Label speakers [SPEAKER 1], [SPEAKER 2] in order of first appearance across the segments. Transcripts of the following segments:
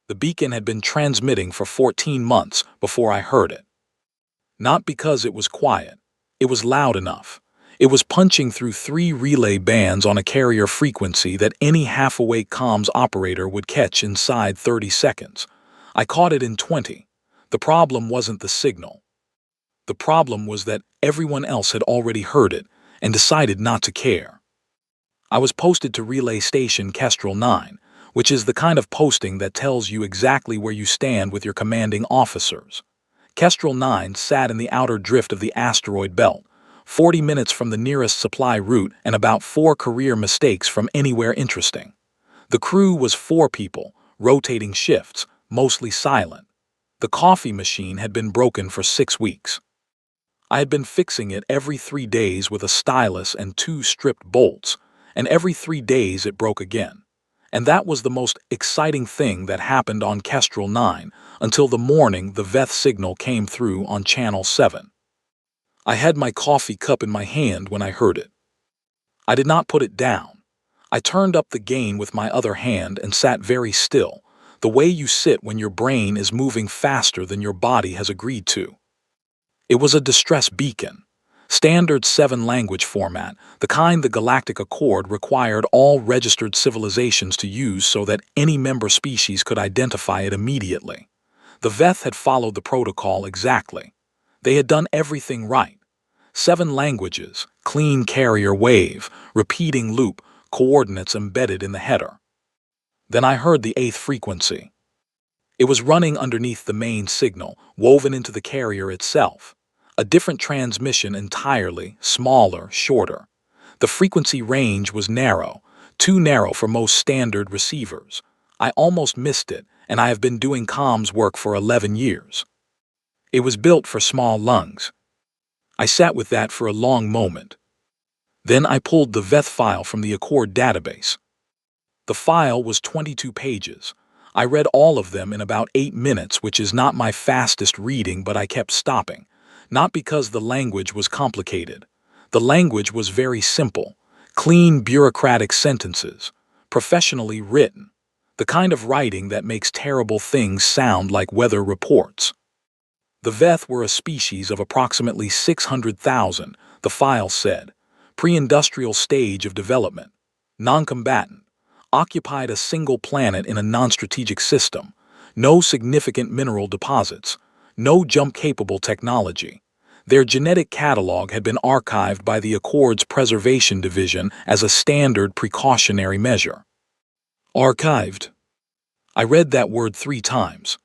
[SPEAKER 1] The beacon had been transmitting for 14 months before I heard it. Not because it was quiet. It was loud enough. It was punching through 3 relay bands on a carrier frequency that any half-awake comms operator would catch inside 30 seconds. I caught it in 20. The problem wasn't the signal. The problem was that everyone else had already heard it and decided not to care. I was posted to Relay Station Kestrel 9, which is the kind of posting that tells you exactly where you stand with your commanding officers. Kestrel 9 sat in the outer drift of the asteroid belt, 40 minutes from the nearest supply route and about 4 career mistakes from anywhere interesting. The crew was 4 people, rotating shifts, mostly silent. The coffee machine had been broken for 6 weeks. I had been fixing it every 3 days with a stylus and 2 stripped bolts, and every 3 days it broke again. And that was the most exciting thing that happened on Kestrel 9 until the morning the Veth signal came through on Channel 7. I had my coffee cup in my hand when I heard it. I did not put it down. I turned up the gain with my other hand and sat very still, the way you sit when your brain is moving faster than your body has agreed to. It was a distress beacon. Standard 7-language format, the kind the Galactic Accord required all registered civilizations to use so that any member species could identify it immediately. The Veth had followed the protocol exactly. They had done everything right. 7 languages, clean carrier wave, repeating loop, coordinates embedded in the header. Then I heard the 8th frequency. It was running underneath the main signal, woven into the carrier itself. A different transmission entirely, smaller, shorter. The frequency range was narrow, too narrow for most standard receivers. I almost missed it, and I have been doing comms work for 11 years. It was built for small lungs. I sat with that for a long moment. Then I pulled the Veth file from the Accord database. The file was 22 pages. I read all of them in about 8 minutes, which is not my fastest reading, but I kept stopping. Not because the language was complicated. The language was very simple, clean bureaucratic sentences, professionally written, the kind of writing that makes terrible things sound like weather reports. The Veth were a species of approximately 600,000, the file said, pre-industrial stage of development, non-combatant, occupied a single planet in a non-strategic system, no significant mineral deposits, no jump-capable technology. Their genetic catalog had been archived by the Accord's Preservation Division as a standard precautionary measure. Archived. I read that word 3 times.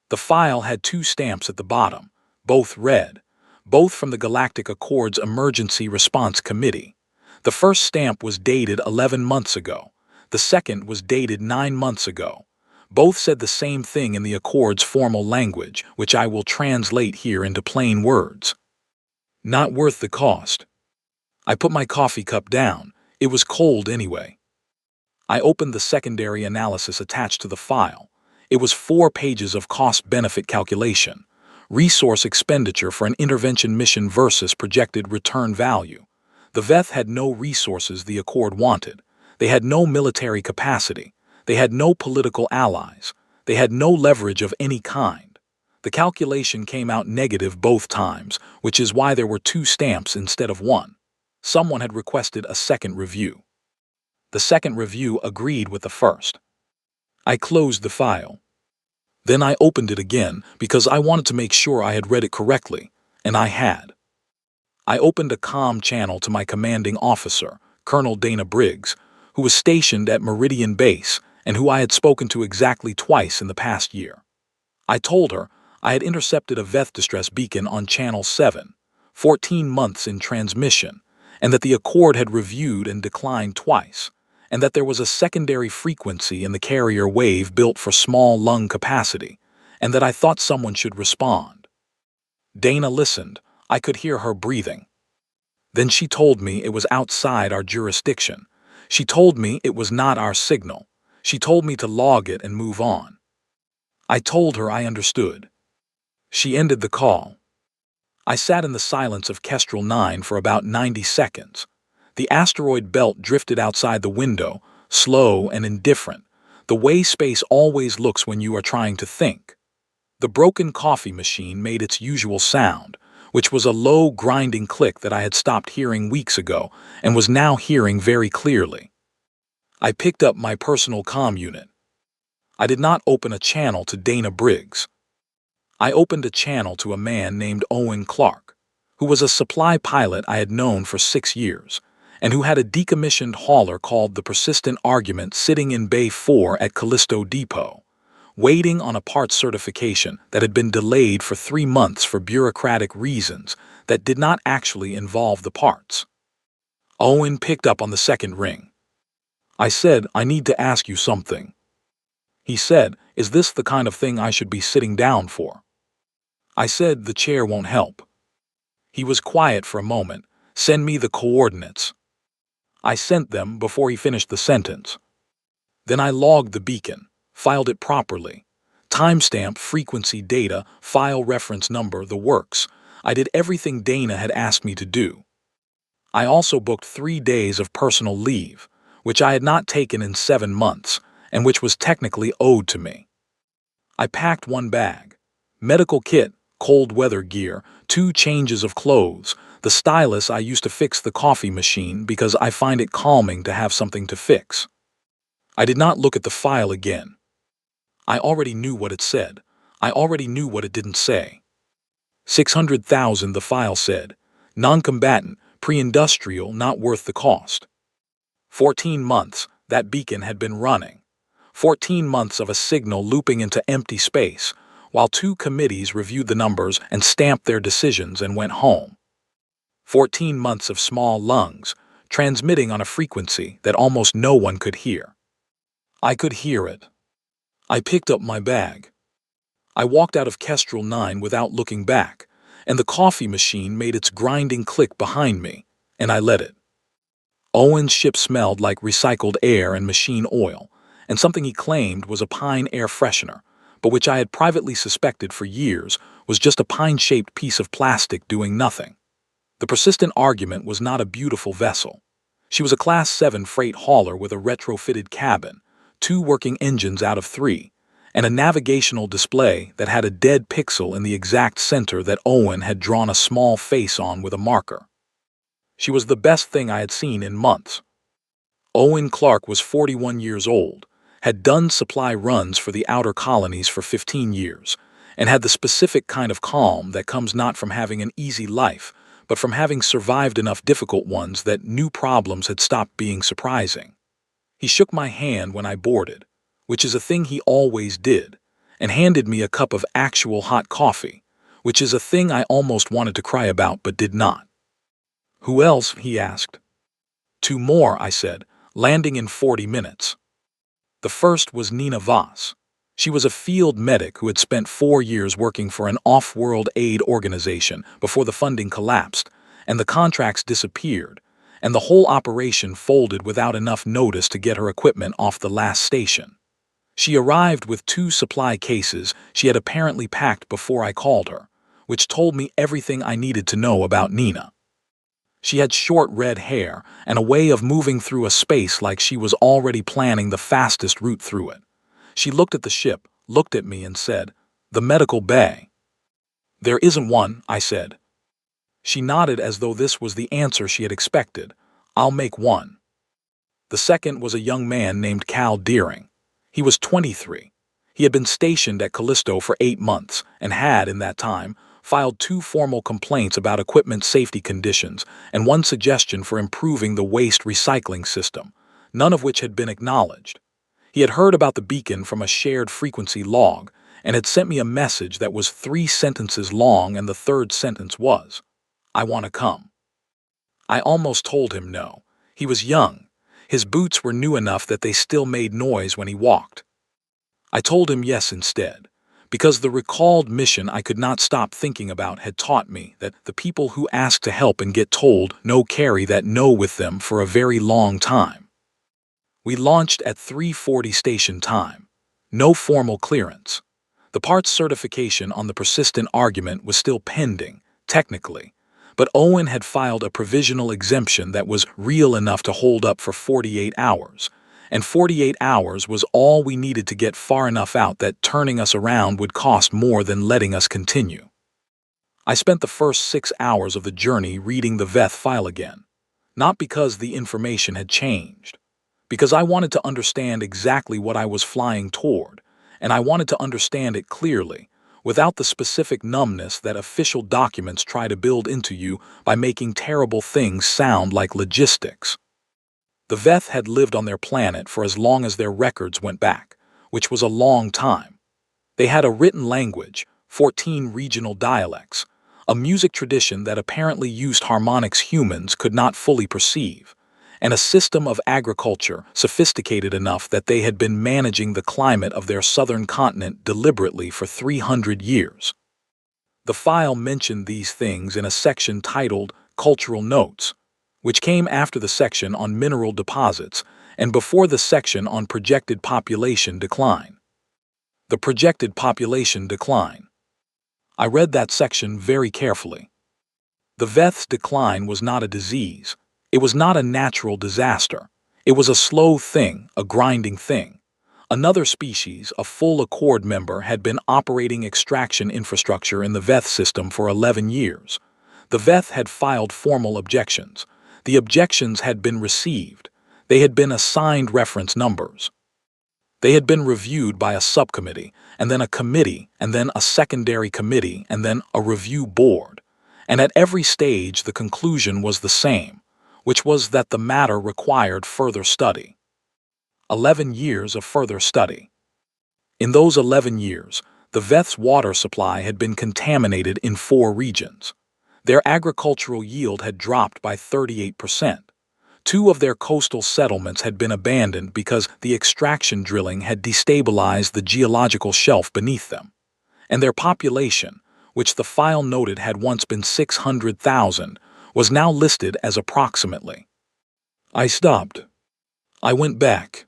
[SPEAKER 1] The file had 2 stamps at the bottom, both red, both from the Galactic Accord's Emergency Response Committee. The first stamp was dated 11 months ago. The second was dated 9 months ago. Both said the same thing in the Accord's formal language, which I will translate here into plain words. Not worth the cost. I put my coffee cup down. It was cold anyway. I opened the secondary analysis attached to the file. It was 4 pages of cost-benefit calculation, resource expenditure for an intervention mission versus projected return value. The Veth had no resources the Accord wanted. They had no military capacity. They had no political allies. They had no leverage of any kind. The calculation came out negative both times, which is why there were 2 stamps instead of 1. Someone had requested a second review. The second review agreed with the first. I closed the file. Then I opened it again because I wanted to make sure I had read it correctly, and I had. I opened a comm channel to my commanding officer, Colonel Dana Briggs, who was stationed at Meridian Base and who I had spoken to exactly twice in the past year. I told her I had intercepted a Veth distress beacon on Channel 7, 14 months in transmission, and that the Accord had reviewed and declined twice, and that there was a secondary frequency in the carrier wave built for small lung capacity, and that I thought someone should respond. Dana listened. I could hear her breathing. Then she told me it was outside our jurisdiction. She told me it was not our signal. She told me to log it and move on. I told her I understood. She ended the call. I sat in the silence of Kestrel 9 for about 90 seconds. The asteroid belt drifted outside the window, slow and indifferent. the way space always looks when you are trying to think. The broken coffee machine made its usual sound, which was a low, grinding click that I had stopped hearing weeks ago and was now hearing very clearly. I picked up my personal comm unit. I did not open a channel to Dana Briggs. I opened a channel to a man named Owen Clark, who was a supply pilot I had known for 6 years, and who had a decommissioned hauler called the Persistent Argument sitting in Bay 4 at Callisto Depot, waiting on a parts certification that had been delayed for 3 months for bureaucratic reasons that did not actually involve the parts. Owen picked up on the second ring. I said, "I need to ask you something." He said, "Is this the kind of thing I should be sitting down for?" I said, "The chair won't help." He was quiet for a moment. "Send me the coordinates." I sent them before he finished the sentence. Then I logged the beacon, filed it properly. Timestamp, frequency, data, file reference number, the works. I did everything Dana had asked me to do. I also booked 3 days of personal leave, which I had not taken in 7 months, and which was technically owed to me. I packed 1 bag: medical kit, cold weather gear, 2 changes of clothes, the stylus I used to fix the coffee machine because I find it calming to have something to fix. I did not look at the file again. I already knew what it said. I already knew what it didn't say. 600,000, the file said. Non-combatant, pre-industrial, not worth the cost. 14 months, that beacon had been running. 14 months of a signal looping into empty space, while 2 committees reviewed the numbers and stamped their decisions and went home. 14 months of small lungs, transmitting on a frequency that almost no one could hear. I could hear it. I picked up my bag. I walked out of Kestrel 9 without looking back, and the coffee machine made its grinding click behind me, and I let it. Owen's ship smelled like recycled air and machine oil, and something he claimed was a pine air freshener, but which I had privately suspected for years was just a pine-shaped piece of plastic doing nothing. The Persistent Argument was not a beautiful vessel. She was a Class 7 freight hauler with a retrofitted cabin, 2 working engines out of 3, and a navigational display that had a dead pixel in the exact center that Owen had drawn a small face on with a marker. She was the best thing I had seen in months. Owen Clark was 41 years old, had done supply runs for the outer colonies for 15 years, and had the specific kind of calm that comes not from having an easy life, but from having survived enough difficult ones that new problems had stopped being surprising. He shook my hand when I boarded, which is a thing he always did, and handed me a cup of actual hot coffee, which is a thing I almost wanted to cry about but did not. "Who else?" he asked. 2 more, I said, landing in 40 minutes. The first was Nina Voss. She was a field medic who had spent 4 years working for an off-world aid organization before the funding collapsed, and the contracts disappeared, and the whole operation folded without enough notice to get her equipment off the last station. She arrived with 2 supply cases she had apparently packed before I called her, which told me everything I needed to know about Nina. She had short red hair and a way of moving through a space like she was already planning the fastest route through it. She looked at the ship, looked at me, and said, "The medical bay." "There isn't one," I said. She nodded as though this was the answer she had expected. "I'll make one." The second was a young man named Cal Deering. He was 23. He had been stationed at Callisto for 8 months and had, in that time, filed 2 formal complaints about equipment safety conditions and 1 suggestion for improving the waste recycling system, none of which had been acknowledged. He had heard about the beacon from a shared frequency log and had sent me a message that was 3 sentences long, and the 3rd sentence was, "I want to come." I almost told him no. He was young. His boots were new enough that they still made noise when he walked. I told him yes instead, because the recalled mission I could not stop thinking about had taught me that the people who ask to help and get told no carry that no with them for a very long time. We launched at 3:40 station time. No formal clearance. The parts certification on the Persistent Argument was still pending, technically, but Owen had filed a provisional exemption that was real enough to hold up for 48 hours, and 48 hours was all we needed to get far enough out that turning us around would cost more than letting us continue. I spent the first 6 hours of the journey reading the VETH file again, not because the information had changed, because I wanted to understand exactly what I was flying toward, and I wanted to understand it clearly, without the specific numbness that official documents try to build into you by making terrible things sound like logistics. The VETH had lived on their planet for as long as their records went back, which was a long time. They had a written language, 14 regional dialects, a music tradition that apparently used harmonics humans could not fully perceive, and a system of agriculture sophisticated enough that they had been managing the climate of their southern continent deliberately for 300 years. The file mentioned these things in a section titled Cultural Notes, which came after the section on mineral deposits and before the section on projected population decline. The projected population decline. I read that section very carefully. The VETH's decline was not a disease. It was not a natural disaster. It was a slow thing, a grinding thing. Another species, a full Accord member, had been operating extraction infrastructure in the VETH system for 11 years. The VETH had filed formal objections. The objections had been received. They had been assigned reference numbers. They had been reviewed by a subcommittee, and then a committee, and then a secondary committee, and then a review board. And at every stage the conclusion was the same, which was that the matter required further study. 11 years of further study. In those 11 years, the VETH's water supply had been contaminated in 4 regions. Their agricultural yield had dropped by 38%. 2 of their coastal settlements had been abandoned because the extraction drilling had destabilized the geological shelf beneath them. And their population, which the file noted had once been 600,000, was now listed as approximately. I stopped. I went back.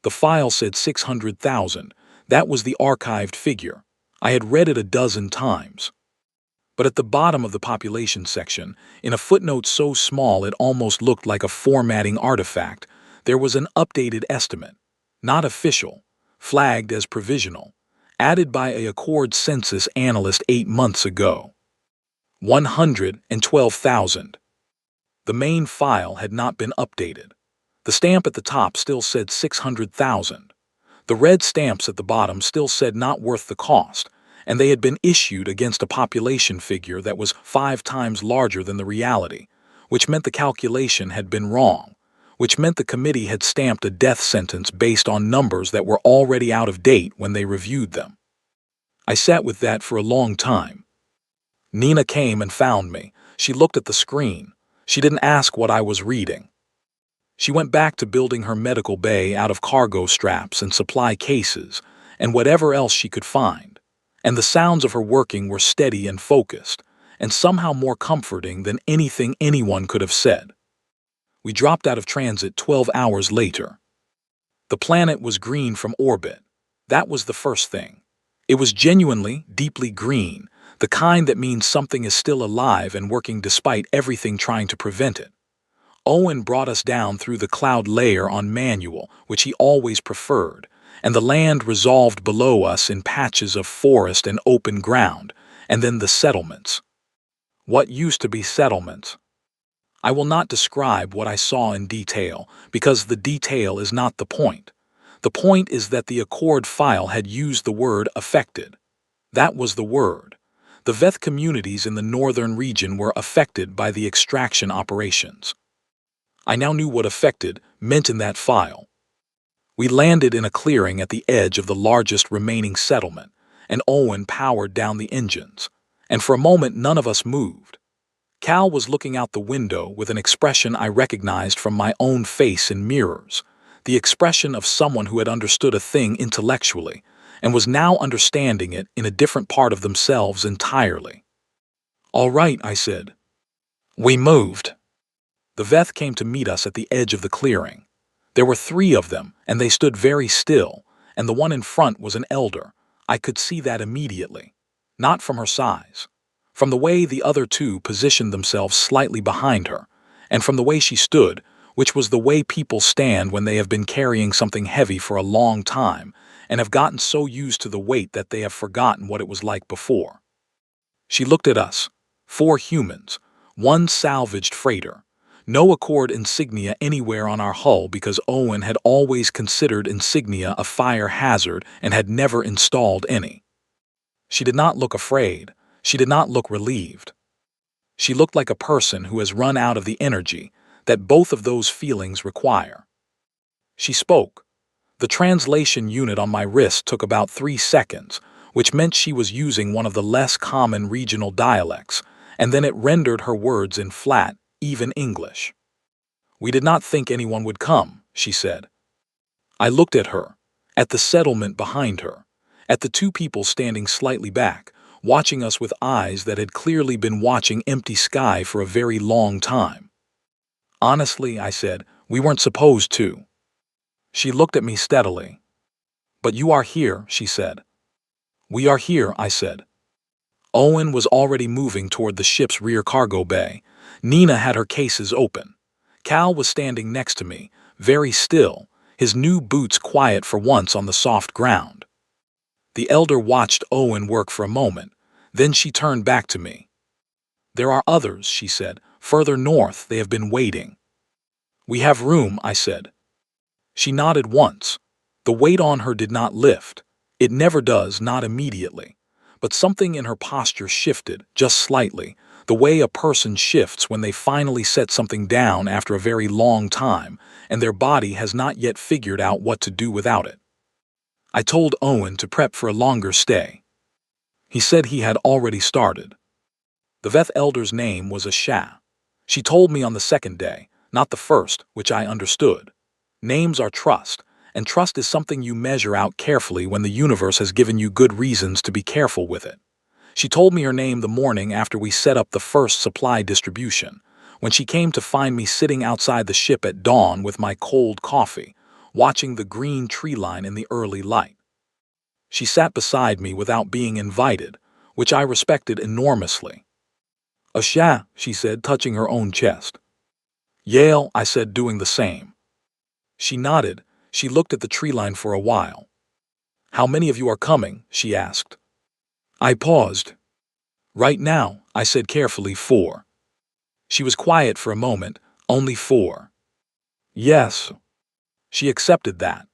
[SPEAKER 1] The file said 600,000. That was the archived figure. I had read it a dozen times. But at the bottom of the population section, in a footnote so small it almost looked like a formatting artifact, there was an updated estimate, not official, flagged as provisional, added by a Accord census analyst 8 months ago. 112,000. The main file had not been updated. The stamp at the top still said 600,000. The red stamps at the bottom still said not worth the cost, and they had been issued against a population figure that was 5 times larger than the reality, which meant the calculation had been wrong, which meant the committee had stamped a death sentence based on numbers that were already out of date when they reviewed them. I sat with that for a long time. Nina came and found me. She looked at the screen. She didn't ask what I was reading. She went back to building her medical bay out of cargo straps and supply cases and whatever else she could find. And the sounds of her working were steady and focused, and somehow more comforting than anything anyone could have said. We dropped out of transit 12 hours later. The planet was green from orbit. That was the first thing. It was genuinely, deeply green, the kind that means something is still alive and working despite everything trying to prevent it. Owen brought us down through the cloud layer on manual, which he always preferred, and the land resolved below us in patches of forest and open ground, and then the settlements. What used to be settlements? I will not describe what I saw in detail, because the detail is not the point. The point is that the Accord file had used the word affected. That was the word. The VETH communities in the northern region were affected by the extraction operations. I now knew what affected meant in that file. We landed in a clearing at the edge of the largest remaining settlement, and Owen powered down the engines, and for a moment none of us moved. Cal was looking out the window with an expression I recognized from my own face in mirrors, the expression of someone who had understood a thing intellectually and was now understanding it in a different part of themselves entirely. "All right," I said. We moved. The VETH came to meet us at the edge of the clearing. There were 3 of them, and they stood very still, and the one in front was an elder. I could see that immediately. Not from her size. From the way the other 2 positioned themselves slightly behind her, and from the way she stood, which was the way people stand when they have been carrying something heavy for a long time and have gotten so used to the weight that they have forgotten what it was like before. She looked at us, 4 humans, 1 salvaged freighter, no Accord insignia anywhere on our hull because Owen had always considered insignia a fire hazard and had never installed any. She did not look afraid. She did not look relieved. She looked like a person who has run out of the energy that both of those feelings require. She spoke. The translation unit on my wrist took about 3 seconds, which meant she was using one of the less common regional dialects, and then it rendered her words in flat, even English. "We did not think anyone would come," she said. I looked at her, at the settlement behind her, at the 2 people standing slightly back, watching us with eyes that had clearly been watching empty sky for a very long time. "Honestly," I said, "we weren't supposed to." She looked at me steadily. "But you are here," she said. "We are here," I said. Owen was already moving toward the ship's rear cargo bay. Nina had her cases open. Cal was standing next to me, very still, his new boots quiet for once on the soft ground. The elder watched Owen work for a moment, then she turned back to me. "There are others," she said. "Further north, they have been waiting." "We have room," I said. She nodded once. The weight on her did not lift. It never does, not immediately. But something in her posture shifted, just slightly, the way a person shifts when they finally set something down after a very long time, and their body has not yet figured out what to do without it. I told Owen to prep for a longer stay. He said he had already started. The Veth elder's name was Asha. She told me on the second day, not the first, which I understood. Names are trust, and trust is something you measure out carefully when the universe has given you good reasons to be careful with it. She told me her name the morning after we set up the first supply distribution, when she came to find me sitting outside the ship at dawn with my cold coffee, watching the green tree line in the early light. She sat beside me without being invited, which I respected enormously. "Asha," she said, touching her own chest. "Yale," I said, doing the same. She nodded. She looked at the tree line for a while. "How many of you are coming?" she asked. I paused. "Right now," I said carefully, 4. She was quiet for a moment. "Only 4. "Yes." She accepted that.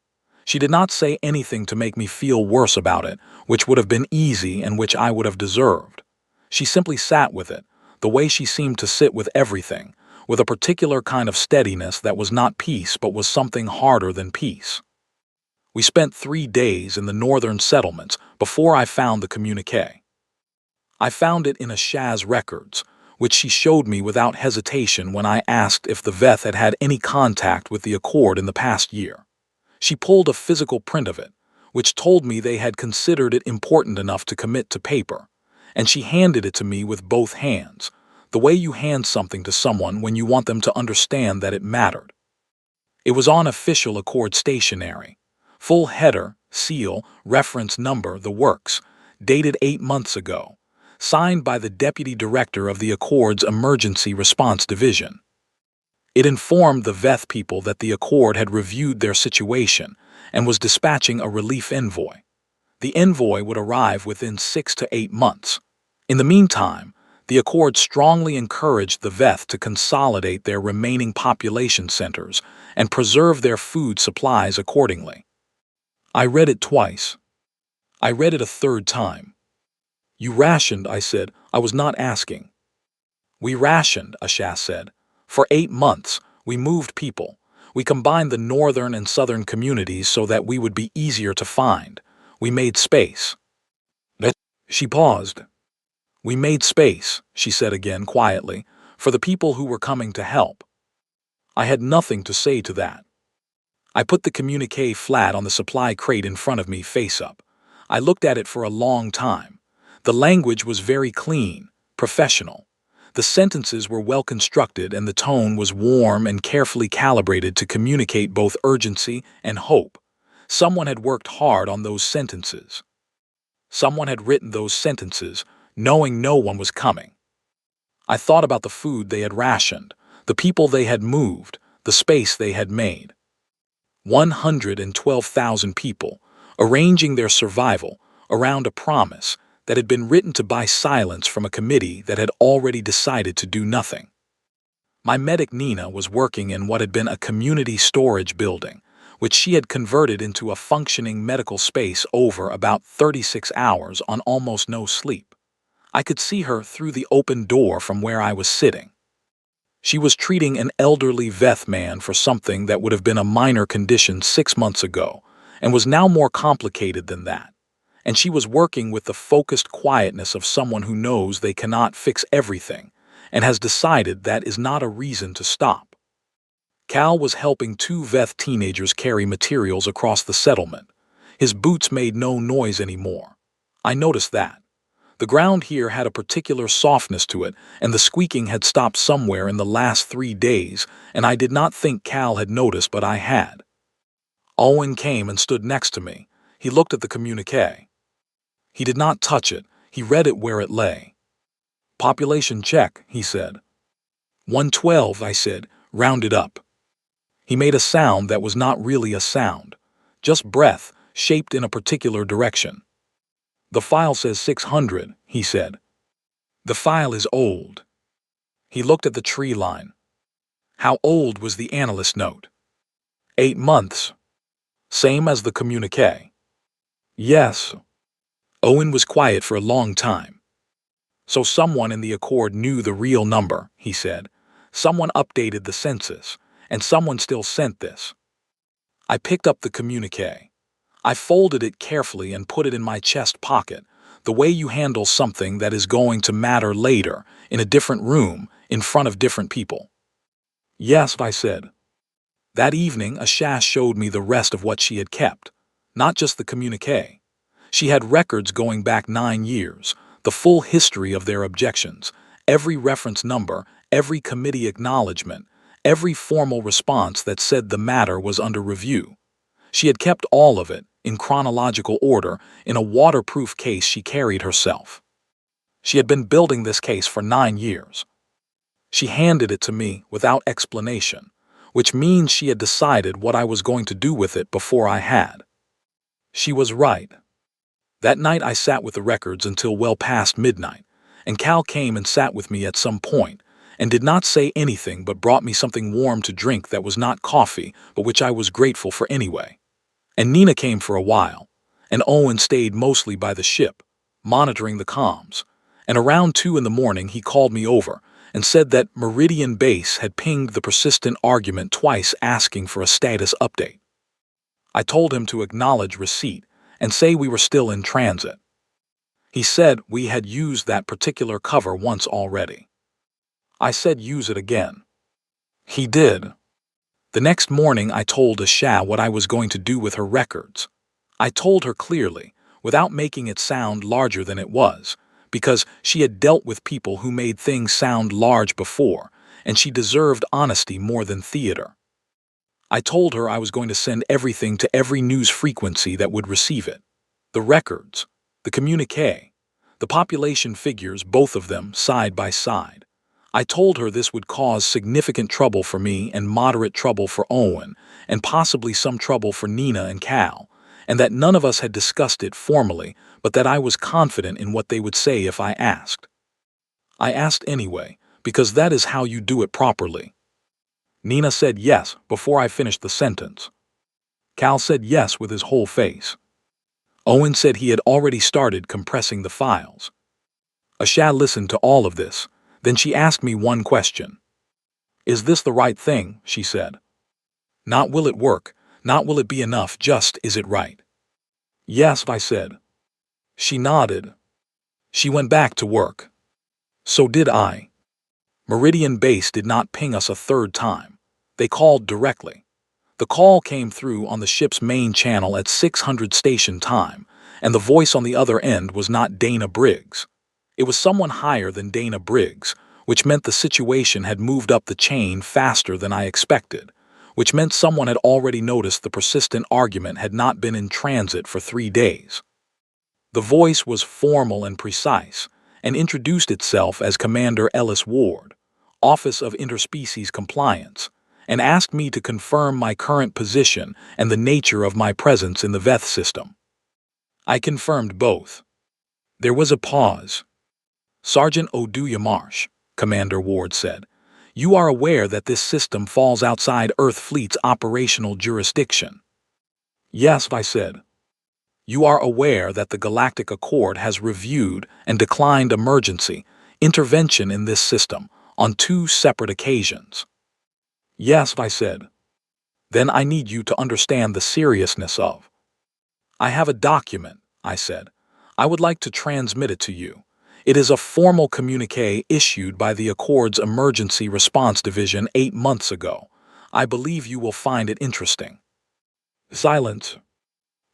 [SPEAKER 1] She did not say anything to make me feel worse about it, which would have been easy and which I would have deserved. She simply sat with it, the way she seemed to sit with everything, with a particular kind of steadiness that was not peace but was something harder than peace. We spent 3 days in the northern settlements before I found the communique. I found it in Asha's records, which she showed me without hesitation when I asked if the Veth had had any contact with the Accord in the past year. She pulled a physical print of it, which told me they had considered it important enough to commit to paper, and she handed it to me with both hands, the way you hand something to someone when you want them to understand that it mattered. It was on official Accord stationery. Full header, seal, reference number, the works, dated 8 months ago, signed by the Deputy Director of the Accord's Emergency Response Division. It informed the Veth people that the Accord had reviewed their situation and was dispatching a relief envoy. The envoy would arrive within 6 to 8 months. In the meantime, the Accord strongly encouraged the Veth to consolidate their remaining population centers and preserve their food supplies accordingly. I read it twice. I read it a third time. "You rationed," I said. "I was not asking." "We rationed," Asha said. "For 8 months, we moved people. We combined the northern and southern communities so that we would be easier to find. We made space." She paused. "We made space," she said again quietly, "for the people who were coming to help." I had nothing to say to that. I put the communique flat on the supply crate in front of me, face up. I looked at it for a long time. The language was very clean, professional. The sentences were well constructed and the tone was warm and carefully calibrated to communicate both urgency and hope. Someone had worked hard on those sentences. Someone had written those sentences, knowing no one was coming. I thought about the food they had rationed, the people they had moved, the space they had made. 112,000 people, arranging their survival around a promise that had been written to buy silence from a committee that had already decided to do nothing. My medic Nina was working in what had been a community storage building, which she had converted into a functioning medical space over about 36 hours on almost no sleep. I could see her through the open door from where I was sitting. She was treating an elderly Veth man for something that would have been a minor condition 6 months ago, and was now more complicated than that. And she was working with the focused quietness of someone who knows they cannot fix everything, and has decided that is not a reason to stop. Cal was helping 2 Veth teenagers carry materials across the settlement. His boots made no noise anymore. I noticed that. The ground here had a particular softness to it, and the squeaking had stopped somewhere in the last 3 days, and I did not think Cal had noticed, but I had. Owen came and stood next to me. He looked at the communique. He did not touch it. He read it where it lay. "Population check," he said. 112, I said, "rounded up." He made a sound that was not really a sound, just breath, shaped in a particular direction. "The file says 600, he said. "The file is old." He looked at the tree line. How old was the analyst note? 8 months. Same as the communique. Yes. Owen was quiet for a long time. "So someone in the Accord knew the real number," he said. "Someone updated the census, and someone still sent this." I picked up the communique. I folded it carefully and put it in my chest pocket, the way you handle something that is going to matter later, in a different room, in front of different people. "Yes," I said. That evening, Ashash showed me the rest of what she had kept, not just the communique. She had records going back 9 years, the full history of their objections, every reference number, every committee acknowledgement, every formal response that said the matter was under review. She had kept all of it, in chronological order, in a waterproof case she carried herself. She had been building this case for 9 years. She handed it to me without explanation, which means she had decided what I was going to do with it before I had. She was right. That night I sat with the records until well past midnight, and Cal came and sat with me at some point, and did not say anything but brought me something warm to drink that was not coffee, but which I was grateful for anyway. And Nina came for a while, and Owen stayed mostly by the ship, monitoring the comms, and around 2 in the morning he called me over and said that Meridian Base had pinged the persistent argument twice asking for a status update. I told him to acknowledge receipt and say we were still in transit. He said we had used that particular cover once already. I said use it again. He did. The next morning I told Asha what I was going to do with her records. I told her clearly, without making it sound larger than it was, because she had dealt with people who made things sound large before, and she deserved honesty more than theater. I told her I was going to send everything to every news frequency that would receive it. The records, the communique, the population figures, both of them side by side. I told her this would cause significant trouble for me and moderate trouble for Owen, and possibly some trouble for Nina and Cal, and that none of us had discussed it formally, but that I was confident in what they would say if I asked. I asked anyway, because that is how you do it properly. Nina said yes before I finished the sentence. Cal said yes with his whole face. Owen said he had already started compressing the files. Asha listened to all of this. Then she asked me one question. "Is this the right thing?" she said. "Not will it work, not will it be enough, just is it right?" "Yes," I said. She nodded. She went back to work. So did I. Meridian Base did not ping us a third time. They called directly. The call came through on the ship's main channel at 600 station time, and the voice on the other end was not Dana Briggs. It was someone higher than Dana Briggs, which meant the situation had moved up the chain faster than I expected, which meant someone had already noticed the persistent argument had not been in transit for 3 days. The voice was formal and precise, and introduced itself as Commander Ellis Ward, Office of Interspecies Compliance, and asked me to confirm my current position and the nature of my presence in the Veth system. I confirmed both. There was a pause. Sergeant Oduya Marsh, Commander Ward said, "You are aware that this system falls outside Earth Fleet's operational jurisdiction?" "Yes," I said. "You are aware that the Galactic Accord has reviewed and declined emergency intervention in this system on 2 separate occasions?" "Yes," I said. "Then I need you to understand the seriousness of—" "I have a document," I said. "I would like to transmit it to you. It is a formal communique issued by the Accord's Emergency Response Division 8 months ago. I believe you will find it interesting." Silence.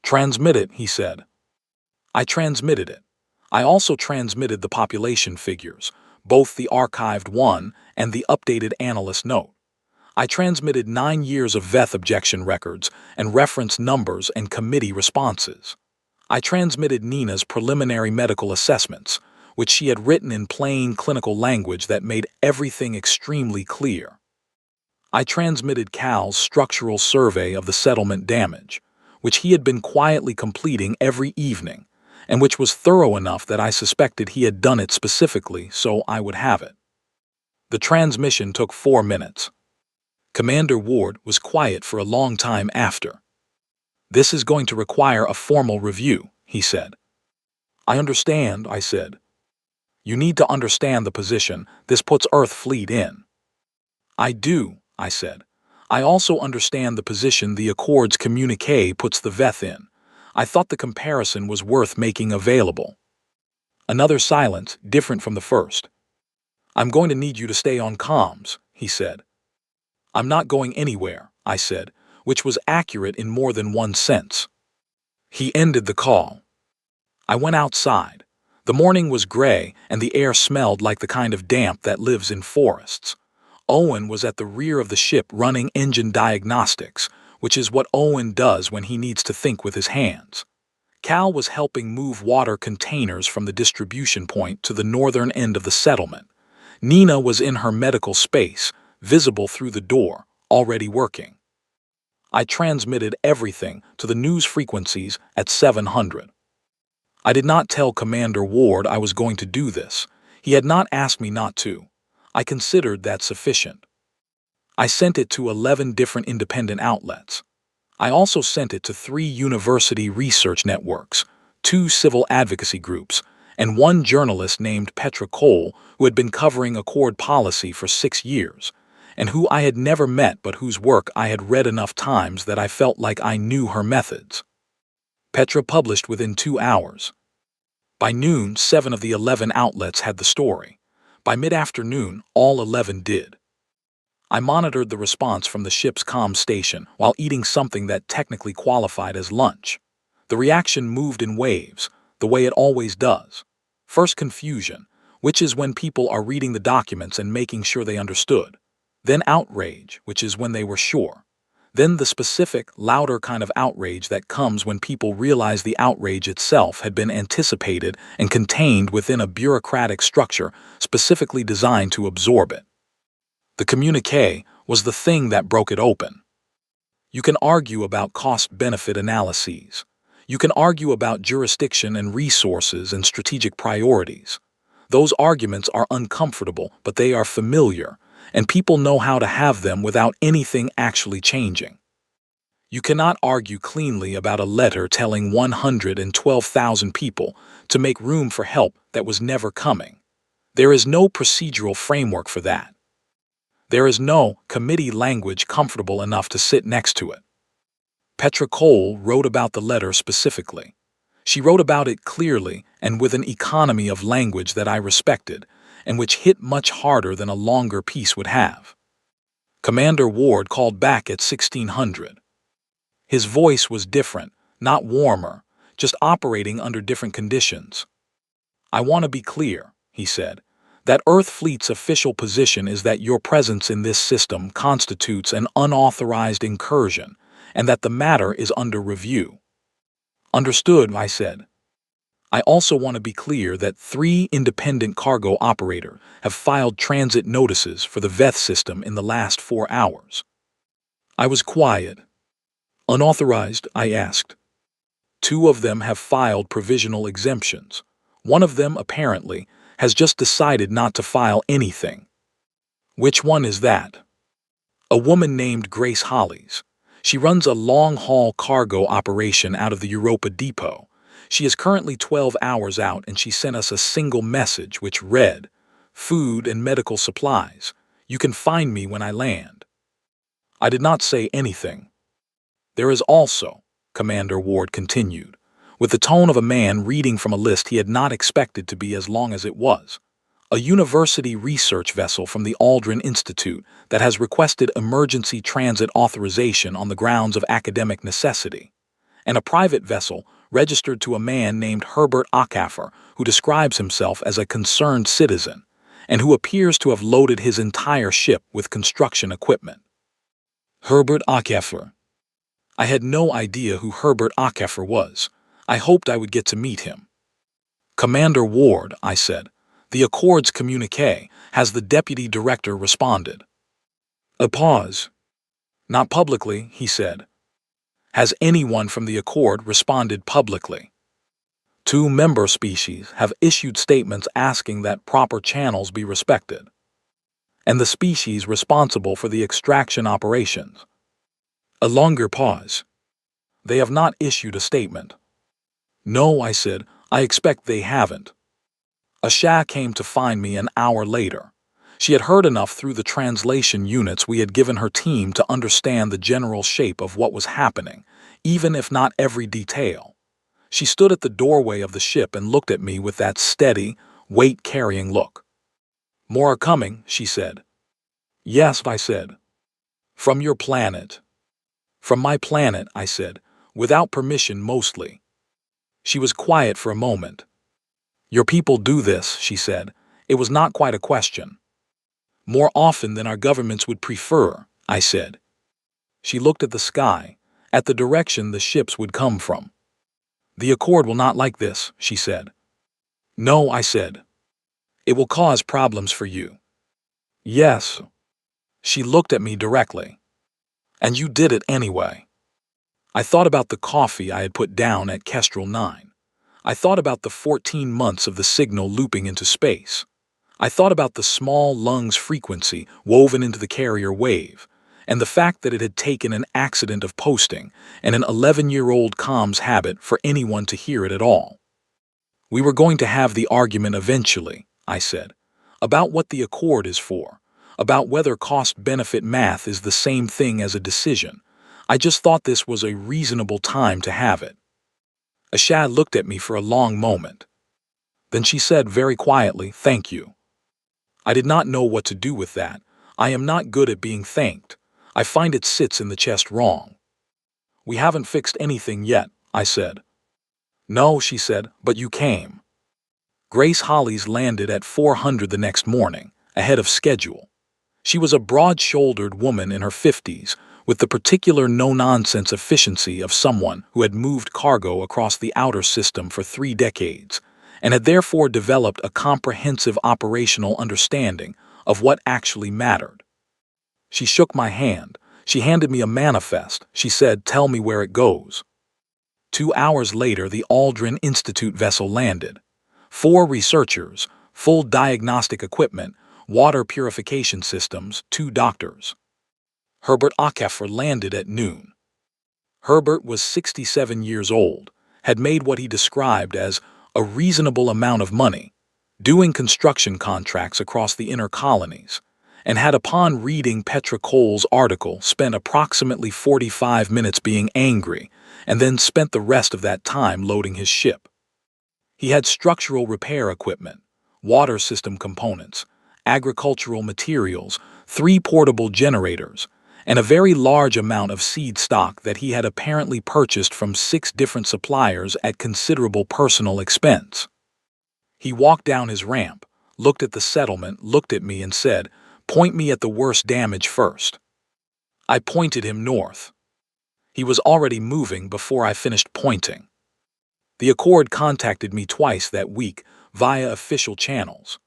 [SPEAKER 1] "Transmit it," he said. I transmitted it. I also transmitted the population figures, both the archived one and the updated analyst note. I transmitted 9 years of Veth objection records and reference numbers and committee responses. I transmitted Nina's preliminary medical assessments, which she had written in plain clinical language that made everything extremely clear. I transmitted Cal's structural survey of the settlement damage, which he had been quietly completing every evening, and which was thorough enough that I suspected he had done it specifically so I would have it. The transmission took 4 minutes. Commander Ward was quiet for a long time after. "This is going to require a formal review," he said. "I understand," I said. "You need to understand the position this puts Earth Fleet in." "I do," I said. "I also understand the position the Accord's communique puts the Veth in. I thought the comparison was worth making available." Another silence, different from the first. "I'm going to need you to stay on comms," he said. "I'm not going anywhere," I said, which was accurate in more than one sense. He ended the call. I went outside. The morning was gray, and the air smelled like the kind of damp that lives in forests. Owen was at the rear of the ship running engine diagnostics, which is what Owen does when he needs to think with his hands. Cal was helping move water containers from the distribution point to the northern end of the settlement. Nina was in her medical space, visible through the door, already working. I transmitted everything to the news frequencies at 700. I did not tell Commander Ward I was going to do this. He had not asked me not to. I considered that sufficient. I sent it to 11 different independent outlets. I also sent it to 3 university research networks, 2 civil advocacy groups, and 1 journalist named Petra Cole who had been covering Accord policy for 6 years, and who I had never met but whose work I had read enough times that I felt like I knew her methods. Petra published within 2 hours. By noon, 7 of the 11 outlets had the story. By mid-afternoon, all 11 did. I monitored the response from the ship's comm station while eating something that technically qualified as lunch. The reaction moved in waves, the way it always does. First confusion, which is when people are reading the documents and making sure they understood. Then outrage, which is when they were sure. Then the specific, louder kind of outrage that comes when people realize the outrage itself had been anticipated and contained within a bureaucratic structure specifically designed to absorb it. The communique was the thing that broke it open. You can argue about cost-benefit analyses. You can argue about jurisdiction and resources and strategic priorities. Those arguments are uncomfortable, but they are familiar, and people know how to have them without anything actually changing. You cannot argue cleanly about a letter telling 112,000 people to make room for help that was never coming. There is no procedural framework for that. There is no committee language comfortable enough to sit next to it. Petra Cole wrote about the letter specifically. She wrote about it clearly and with an economy of language that I respected, and which hit much harder than a longer piece would have. Commander Ward called back at 1600. His voice was different, not warmer, just operating under different conditions. "I want to be clear," he said, "that Earth Fleet's official position is that your presence in this system constitutes an unauthorized incursion, and that the matter is under review." "Understood," I said. "I also want to be clear that 3 independent cargo operators have filed transit notices for the Veth system in the last 4 hours. I was quiet. Unauthorized, I asked. Two of them have filed provisional exemptions. One of them, apparently, has just decided not to file anything. Which one is that? A woman named Grace Hollies. She runs a long-haul cargo operation out of the Europa depot. She is currently 12 hours out, and she sent us a single message which read, "Food and medical supplies. You can find me when I land." I did not say anything. There is also, Commander Ward continued, with the tone of a man reading from a list he had not expected to be as long as it was, a university research vessel from the Aldrin Institute that has requested emergency transit authorization on the grounds of academic necessity, and a private vessel registered to a man named Herbert Acaffer, who describes himself as a concerned citizen, and who appears to have loaded his entire ship with construction equipment. Herbert Acaffer. I had no idea who Herbert Acaffer was. I hoped I would get to meet him. Commander Ward, I said, the Accord's communiqué, has the deputy director responded? A pause. Not publicly, he said. Has anyone from the Accord responded publicly? Two member species have issued statements asking that proper channels be respected. And the species responsible for the extraction operations. A longer pause. They have not issued a statement. No, I said, I expect they haven't. Asha came to find me an hour later. She had heard enough through the translation units we had given her team to understand the general shape of what was happening, even if not every detail. She stood at the doorway of the ship and looked at me with that steady, weight-carrying look. More are coming, she said. Yes, I said. From your planet. From my planet, I said, without permission mostly. She was quiet for a moment. Your people do this, she said. It was not quite a question. More often than our governments would prefer, I said. She looked at the sky, at the direction the ships would come from. The Accord will not like this, she said. No, I said. It will cause problems for you. Yes. She looked at me directly. And you did it anyway. I thought about the coffee I had put down at Kestrel 9. I thought about the 14 months of the signal looping into space. I thought about the small lungs frequency woven into the carrier wave, and the fact that it had taken an accident of posting and an 11-year-old comms habit for anyone to hear it at all. We were going to have the argument eventually, I said, about what the Accord is for, about whether cost-benefit math is the same thing as a decision. I just thought this was a reasonable time to have it. Ashad looked at me for a long moment. Then she said very quietly, "Thank you." I did not know what to do with that. I am not good at being thanked. I find it sits in the chest wrong. We haven't fixed anything yet, I said. No, she said, but you came. Grace Hollies landed at 400 the next morning, ahead of schedule. She was a broad-shouldered woman in her 50s, with the particular no-nonsense efficiency of someone who had moved cargo across the outer system for 3 decades, and had therefore developed a comprehensive operational understanding of what actually mattered. She shook my hand. She handed me a manifest. She said, "Tell me where it goes." 2 hours later, the Aldrin Institute vessel landed. 4 researchers, full diagnostic equipment, water purification systems, 2 doctors. Herbert Acaffer landed at noon. Herbert was 67 years old, had made what he described as a reasonable amount of money, doing construction contracts across the inner colonies, and had, upon reading Petra Cole's article, spent approximately 45 minutes being angry, and then spent the rest of that time loading his ship. He had structural repair equipment, water system components, agricultural materials, 3 portable generators, and a very large amount of seed stock that he had apparently purchased from 6 different suppliers at considerable personal expense. He walked down his ramp, looked at the settlement, looked at me and said, "Point me at the worst damage first." I pointed him north. He was already moving before I finished pointing. The Accord contacted me twice that week via official channels.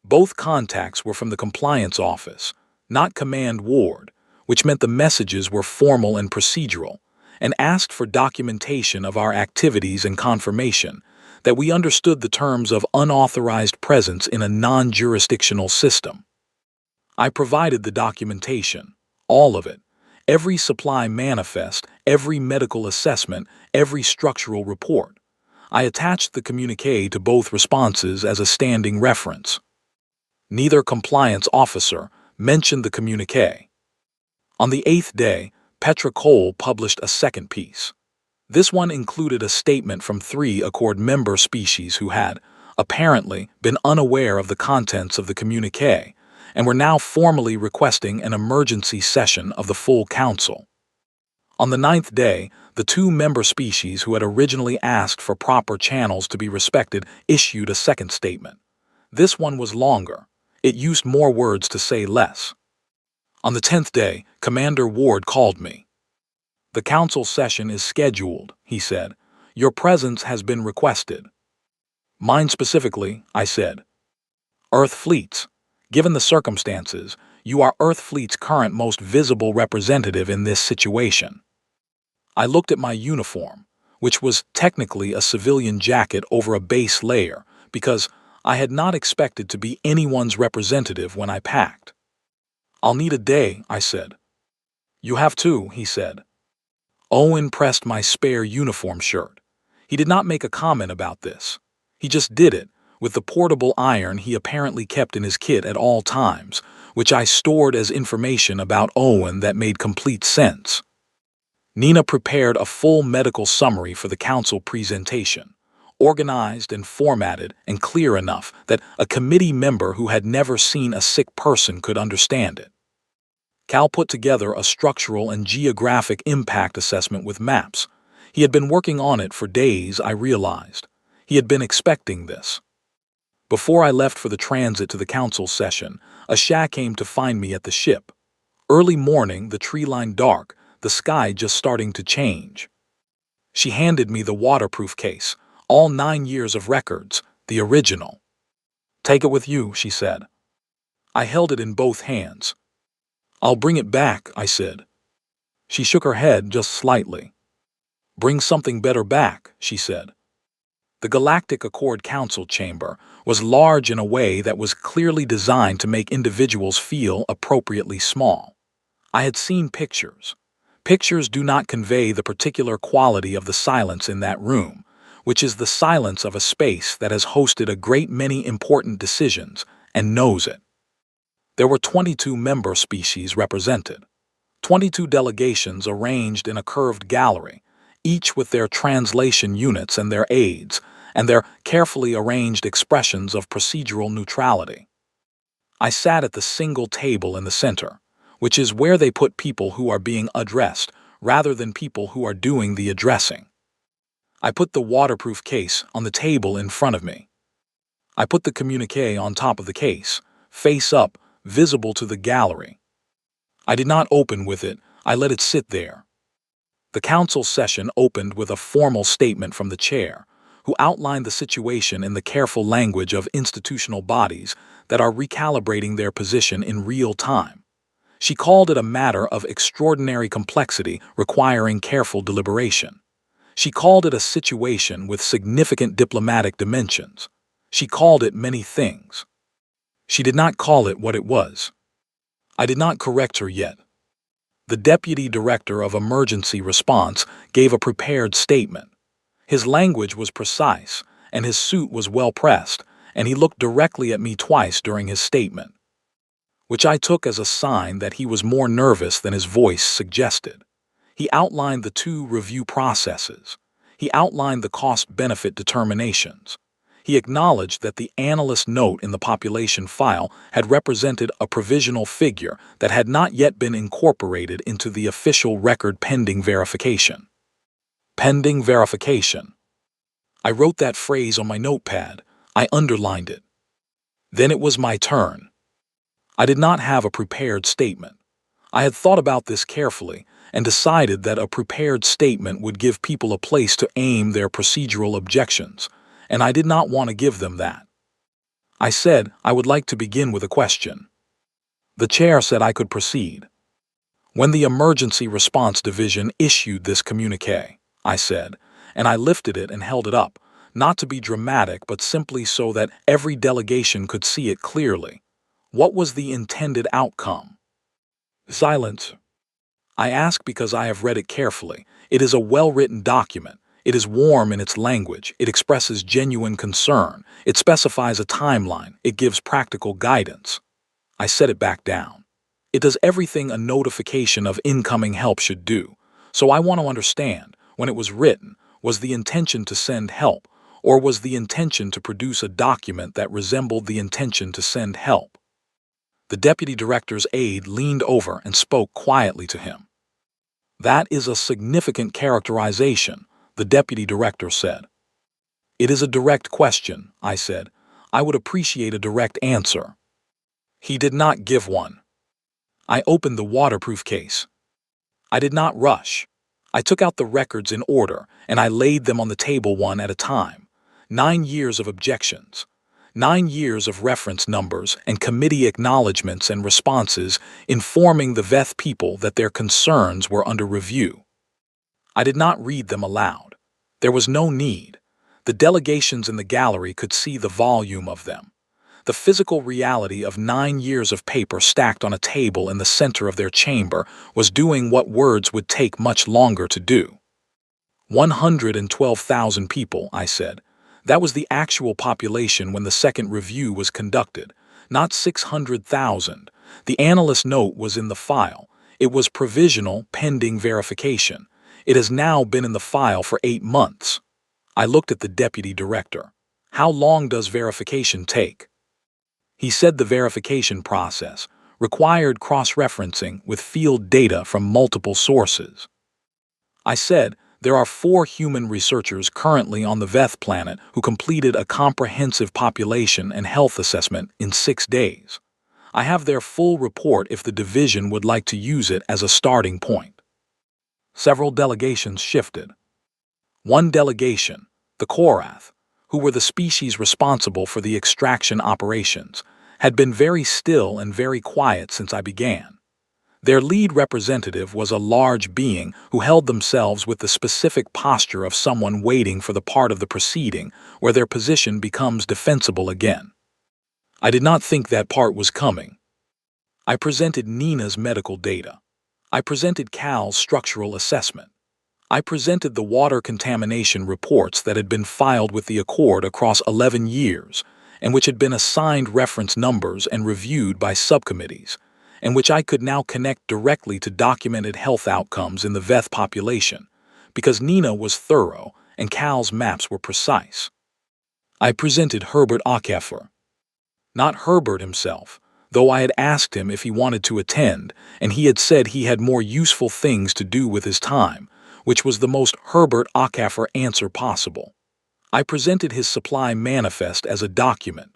[SPEAKER 1] Both contacts were from the compliance office, not Command Ward, which meant the messages were formal and procedural, and asked for documentation of our activities and confirmation that we understood the terms of unauthorized presence in a non-jurisdictional system. I provided the documentation, all of it, every supply manifest, every medical assessment, every structural report. I attached the communiqué to both responses as a standing reference. Neither compliance officer mentioned the communiqué. On the 8th day, Petra Cole published a second piece. This one included a statement from 3 Accord member species who had, apparently, been unaware of the contents of the communiqué and were now formally requesting an emergency session of the full council. On the 9th day, the 2 member species who had originally asked for proper channels to be respected issued a second statement. This one was longer. It used more words to say less. On the 10th day, Commander Ward called me. "The council session is scheduled," he said. "Your presence has been requested." "Mine specifically," I said. "Earth fleets. Given the circumstances, you are Earth Fleet's current most visible representative in this situation." I looked at my uniform, which was technically a civilian jacket over a base layer, because I had not expected to be anyone's representative when I packed. "I'll need a day," I said. "You have too," he said. Owen pressed my spare uniform shirt. He did not make a comment about this. He just did it, with the portable iron he apparently kept in his kit at all times, which I stored as information about Owen that made complete sense. Nina prepared a full medical summary for the council presentation, organized and formatted and clear enough that a committee member who had never seen a sick person could understand it. Cal put together a structural and geographic impact assessment with maps. He had been working on it for days, I realized. He had been expecting this. Before I left for the transit to the council session, Asha came to find me at the ship. Early morning, the tree line dark, the sky just starting to change. She handed me the waterproof case, all 9 years of records, the original. "Take it with you," she said. I held it in both hands. "I'll bring it back," I said. She shook her head just slightly. "Bring something better back," she said. The Galactic Accord Council chamber was large in a way that was clearly designed to make individuals feel appropriately small. I had seen pictures. Pictures do not convey the particular quality of the silence in that room, which is the silence of a space that has hosted a great many important decisions and knows it. There were 22 member species represented, 22 delegations arranged in a curved gallery, each with their translation units and their aides, and their carefully arranged expressions of procedural neutrality. I sat at the single table in the center, which is where they put people who are being addressed rather than people who are doing the addressing. I put the waterproof case on the table in front of me. I put the communiqué on top of the case, face up, visible to the gallery. I did not open with it, I let it sit there. The council session opened with a formal statement from the chair, who outlined the situation in the careful language of institutional bodies that are recalibrating their position in real time. She called it a matter of extraordinary complexity requiring careful deliberation. She called it a situation with significant diplomatic dimensions. She called it many things. She did not call it what it was. I did not correct her yet. The Deputy Director of Emergency Response gave a prepared statement. His language was precise, and his suit was well pressed, and he looked directly at me twice during his statement, which I took as a sign that he was more nervous than his voice suggested. He outlined the 2 review processes. He outlined the cost-benefit determinations. He acknowledged that the analyst note in the population file had represented a provisional figure that had not yet been incorporated into the official record pending verification. Pending verification. I wrote that phrase on my notepad. I underlined it. Then it was my turn. I did not have a prepared statement. I had thought about this carefully and decided that a prepared statement would give people a place to aim their procedural objections, and I did not want to give them that. I said I would like to begin with a question. The chair said I could proceed. When the Emergency Response Division issued this communique, I said, and I lifted it and held it up, not to be dramatic but simply so that every delegation could see it clearly. What was the intended outcome? Silence. I ask because I have read it carefully. It is a well-written document. It is warm in its language. It expresses genuine concern. It specifies a timeline. It gives practical guidance. I set it back down. It does everything a notification of incoming help should do. So I want to understand, when it was written, was the intention to send help, or was the intention to produce a document that resembled the intention to send help? The deputy director's aide leaned over and spoke quietly to him. That is a significant characterization, the deputy director said. It is a direct question, I said. I would appreciate a direct answer. He did not give one. I opened the waterproof case. I did not rush. I took out the records in order, and I laid them on the table one at a time. 9 years of objections. 9 years of reference numbers and committee acknowledgments and responses informing the VETH people that their concerns were under review. I did not read them aloud. There was no need. The delegations in the gallery could see the volume of them. The physical reality of 9 years of paper stacked on a table in the center of their chamber was doing what words would take much longer to do. 112,000 people, I said. That was the actual population when the second review was conducted, not 600,000. The analyst note was in the file. It was provisional pending verification. It has now been in the file for 8 months. I looked at the deputy director. How long does verification take? He said the verification process required cross-referencing with field data from multiple sources. I said, there are 4 human researchers currently on the VETH planet who completed a comprehensive population and health assessment in 6 days. I have their full report if the division would like to use it as a starting point. Several delegations shifted. One delegation, the Korath, who were the species responsible for the extraction operations, had been very still and very quiet since I began. Their lead representative was a large being who held themselves with the specific posture of someone waiting for the part of the proceeding where their position becomes defensible again. I did not think that part was coming. I presented Nina's medical data. I presented Cal's structural assessment. I presented the water contamination reports that had been filed with the Accord across 11 years, and which had been assigned reference numbers and reviewed by subcommittees, and which I could now connect directly to documented health outcomes in the VETH population, because Nina was thorough and Cal's maps were precise. I presented Herbert Ackefer. Not Herbert himself, though I had asked him if he wanted to attend, and he had said he had more useful things to do with his time, which was the most Herbert Ackefer answer possible. I presented his supply manifest as a document.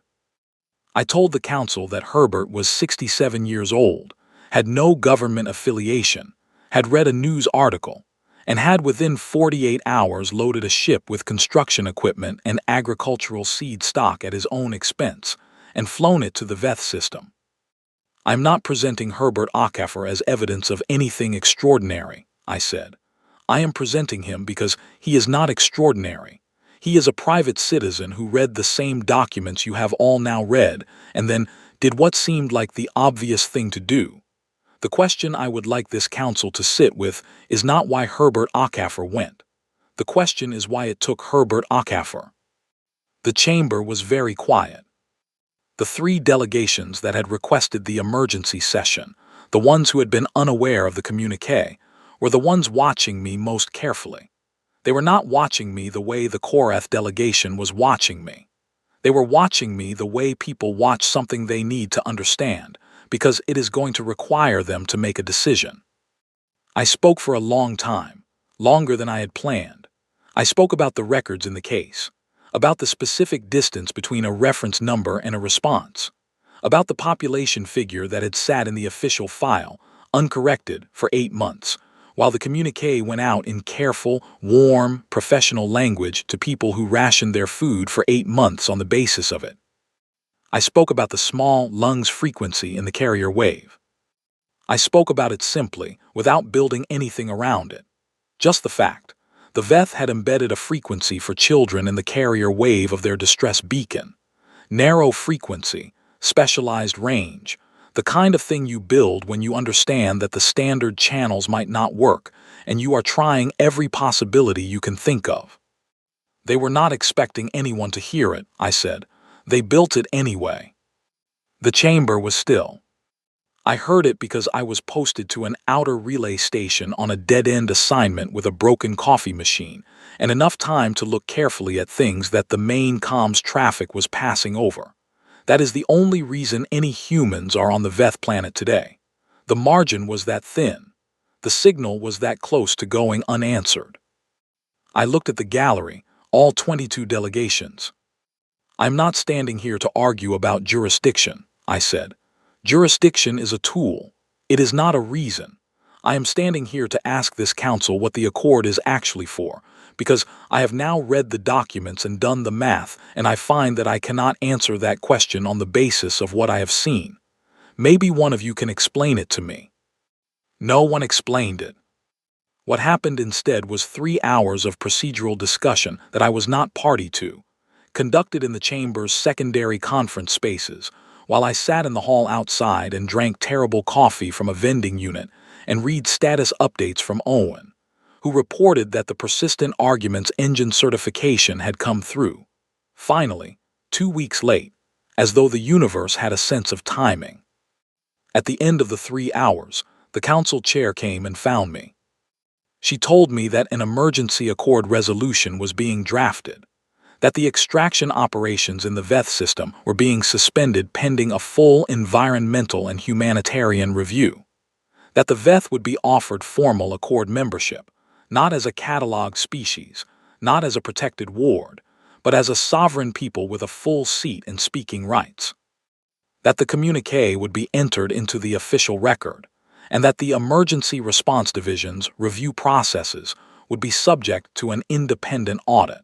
[SPEAKER 1] I told the council that Herbert was 67 years old, had no government affiliation, had read a news article, and had within 48 hours loaded a ship with construction equipment and agricultural seed stock at his own expense, and flown it to the VETH system. I'm not presenting Herbert Ackefer as evidence of anything extraordinary, I said. I am presenting him because he is not extraordinary. He is a private citizen who read the same documents you have all now read, and then did what seemed like the obvious thing to do. The question I would like this council to sit with is not why Herbert Ackefer went. The question is why it took Herbert Ackefer. The chamber was very quiet. The 3 delegations that had requested the emergency session, the ones who had been unaware of the communique, were the ones watching me most carefully. They were not watching me the way the Korath delegation was watching me. They were watching me the way people watch something they need to understand, because it is going to require them to make a decision. I spoke for a long time, longer than I had planned. I spoke about the records in the case, about the specific distance between a reference number and a response, about the population figure that had sat in the official file, uncorrected, for 8 months, while the communique went out in careful, warm, professional language to people who rationed their food for 8 months on the basis of it. I spoke about the small lungs frequency in the carrier wave. I spoke about it simply, without building anything around it. Just the fact. The Veth had embedded a frequency for children in the carrier wave of their distress beacon. Narrow frequency, specialized range, the kind of thing you build when you understand that the standard channels might not work, and you are trying every possibility you can think of. They were not expecting anyone to hear it, I said. They built it anyway. The chamber was still. I heard it because I was posted to an outer relay station on a dead-end assignment with a broken coffee machine, and enough time to look carefully at things that the main comms traffic was passing over. That is the only reason any humans are on the Veth planet today. The margin was that thin. The signal was that close to going unanswered. I looked at the gallery, all 22 delegations. I'm not standing here to argue about jurisdiction, I said. Jurisdiction is a tool. It is not a reason. I am standing here to ask this council what the accord is actually for, because I have now read the documents and done the math, and I find that I cannot answer that question on the basis of what I have seen. Maybe one of you can explain it to me. No one explained it. What happened instead was 3 hours of procedural discussion that I was not party to, conducted in the chamber's secondary conference spaces, while I sat in the hall outside and drank terrible coffee from a vending unit and read status updates from Owen, who reported that the persistent argument's engine certification had come through. Finally, 2 weeks late, as though the universe had a sense of timing. At the end of the 3 hours, the council chair came and found me. She told me that an emergency accord resolution was being drafted, that the extraction operations in the Veth system were being suspended pending a full environmental and humanitarian review, that the Veth would be offered formal accord membership, not as a catalog species, not as a protected ward, but as a sovereign people with a full seat and speaking rights, that the communique would be entered into the official record, and that the emergency response division's review processes would be subject to an independent audit.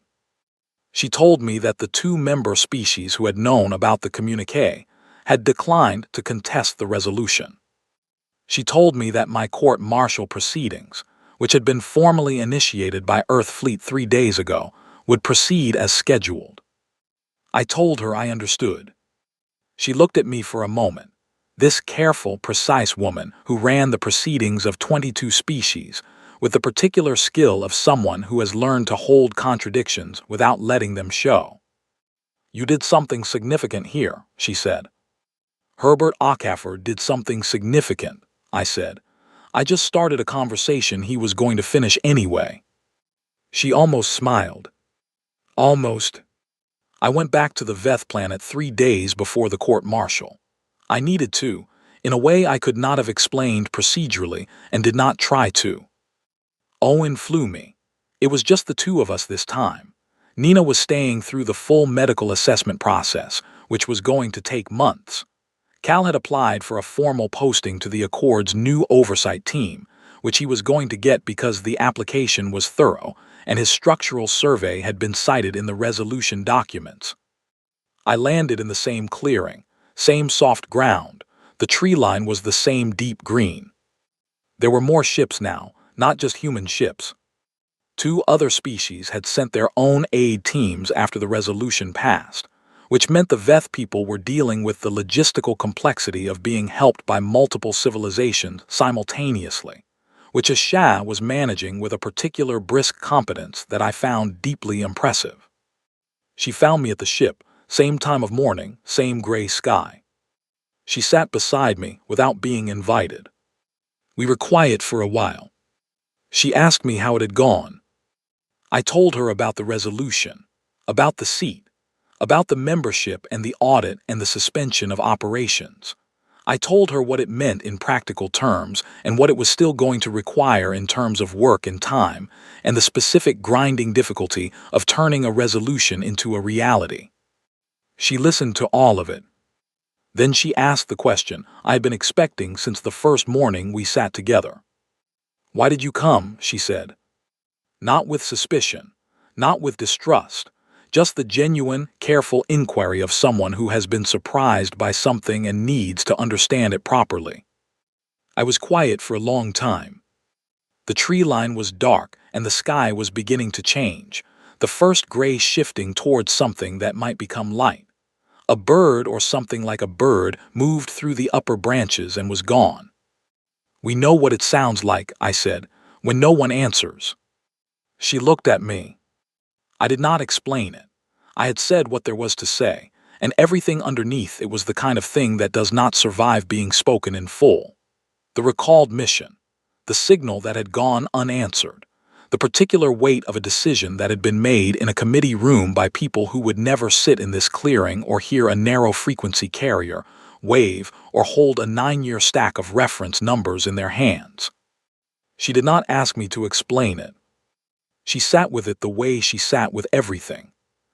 [SPEAKER 1] She told me that the 2 member species who had known about the communique had declined to contest the resolution. She told me that my court-martial proceedings, which had been formally initiated by Earth Fleet 3 days ago, would proceed as scheduled. I told her I understood. She looked at me for a moment. This careful, precise woman who ran the proceedings of 22 species, with the particular skill of someone who has learned to hold contradictions without letting them show. You did something significant here, she said. Herbert Acaffer did something significant, I said. I just started a conversation he was going to finish anyway. She almost smiled. Almost. I went back to the Veth planet 3 days before the court-martial. I needed to, in a way I could not have explained procedurally and did not try to. Owen flew me. It was just the 2 of us this time. Nina was staying through the full medical assessment process, which was going to take months. Cal had applied for a formal posting to the Accord's new oversight team, which he was going to get because the application was thorough and his structural survey had been cited in the resolution documents. I landed in the same clearing, same soft ground. The tree line was the same deep green. There were more ships now, not just human ships. 2 other species had sent their own aid teams after the resolution passed, which meant the Veth people were dealing with the logistical complexity of being helped by multiple civilizations simultaneously, which HFY was managing with a particular brisk competence that I found deeply impressive. She found me at the ship, same time of morning, same gray sky. She sat beside me without being invited. We were quiet for a while. She asked me how it had gone. I told her about the resolution, about the seat, about the membership and the audit and the suspension of operations. I told her what it meant in practical terms and what it was still going to require in terms of work and time, and the specific grinding difficulty of turning a resolution into a reality. She listened to all of it. Then she asked the question I had been expecting since the first morning we sat together. "Why did you come?" she said. Not with suspicion, not with distrust, just the genuine, careful inquiry of someone who has been surprised by something and needs to understand it properly. I was quiet for a long time. The tree line was dark and the sky was beginning to change, the first gray shifting towards something that might become light. A bird or something like a bird moved through the upper branches and was gone. "We know what it sounds like," I said, "when no one answers." She looked at me. I did not explain it. I had said what there was to say, and everything underneath it was the kind of thing that does not survive being spoken in full. The recalled mission, the signal that had gone unanswered, the particular weight of a decision that had been made in a committee room by people who would never sit in this clearing or hear a narrow-frequency carrier wave or hold a 9-year stack of reference numbers in their hands. She did not ask me to explain it. She sat with it the way she sat with everything,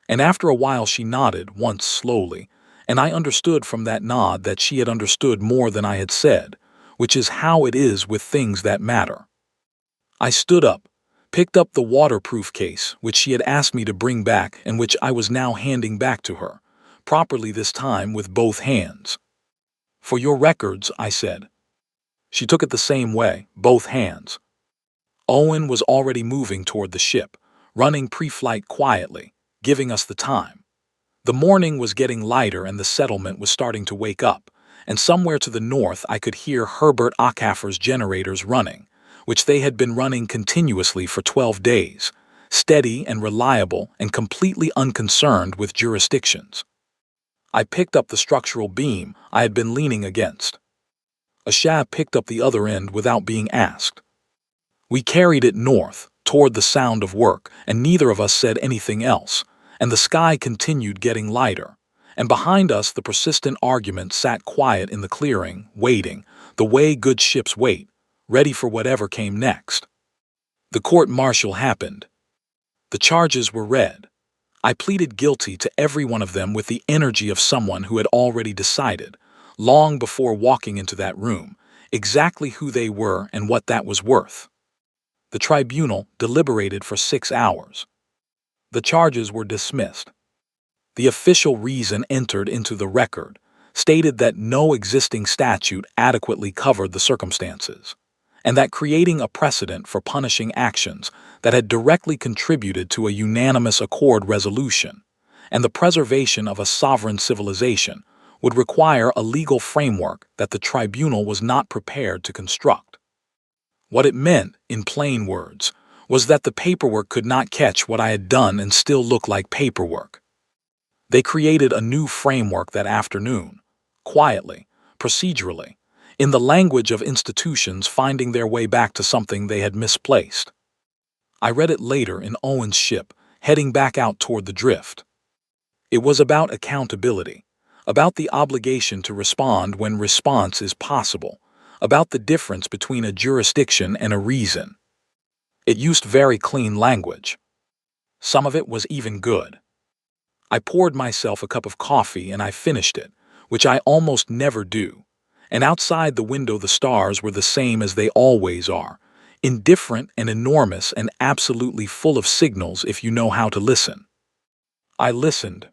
[SPEAKER 1] and after a while she nodded once slowly, and I understood from that nod that she had understood more than I had said, which is how it is with things that matter. I stood up, picked up the waterproof case which she had asked me to bring back and which I was now handing back to her, properly this time with both hands. "For your records," I said. She took it the same way, both hands. Owen was already moving toward the ship, running pre-flight quietly, giving us the time. The morning was getting lighter and the settlement was starting to wake up, and somewhere to the north I could hear Herbert Ackhaffer's generators running, which they had been running continuously for 12 days, steady and reliable and completely unconcerned with jurisdictions. I picked up the structural beam I had been leaning against. Ashab picked up the other end without being asked. We carried it north, toward the sound of work, and neither of us said anything else, and the sky continued getting lighter, and behind us the persistent argument sat quiet in the clearing, waiting, the way good ships wait, ready for whatever came next. The court-martial happened. The charges were read. I pleaded guilty to every one of them with the energy of someone who had already decided, long before walking into that room, exactly who they were and what that was worth. The tribunal deliberated for 6 hours. The charges were dismissed. The official reason entered into the record stated that no existing statute adequately covered the circumstances, and that creating a precedent for punishing actions that had directly contributed to a unanimous accord resolution and the preservation of a sovereign civilization would require a legal framework that the tribunal was not prepared to construct. What it meant, in plain words, was that the paperwork could not catch what I had done and still look like paperwork. They created a new framework that afternoon, quietly, procedurally, in the language of institutions finding their way back to something they had misplaced. I read it later in Owen's ship, heading back out toward the drift. It was about accountability, about the obligation to respond when response is possible, about the difference between a jurisdiction and a reason. It used very clean language. Some of it was even good. I poured myself a cup of coffee and I finished it, which I almost never do, and outside the window the stars were the same as they always are, indifferent and enormous and absolutely full of signals if you know how to listen. I listened,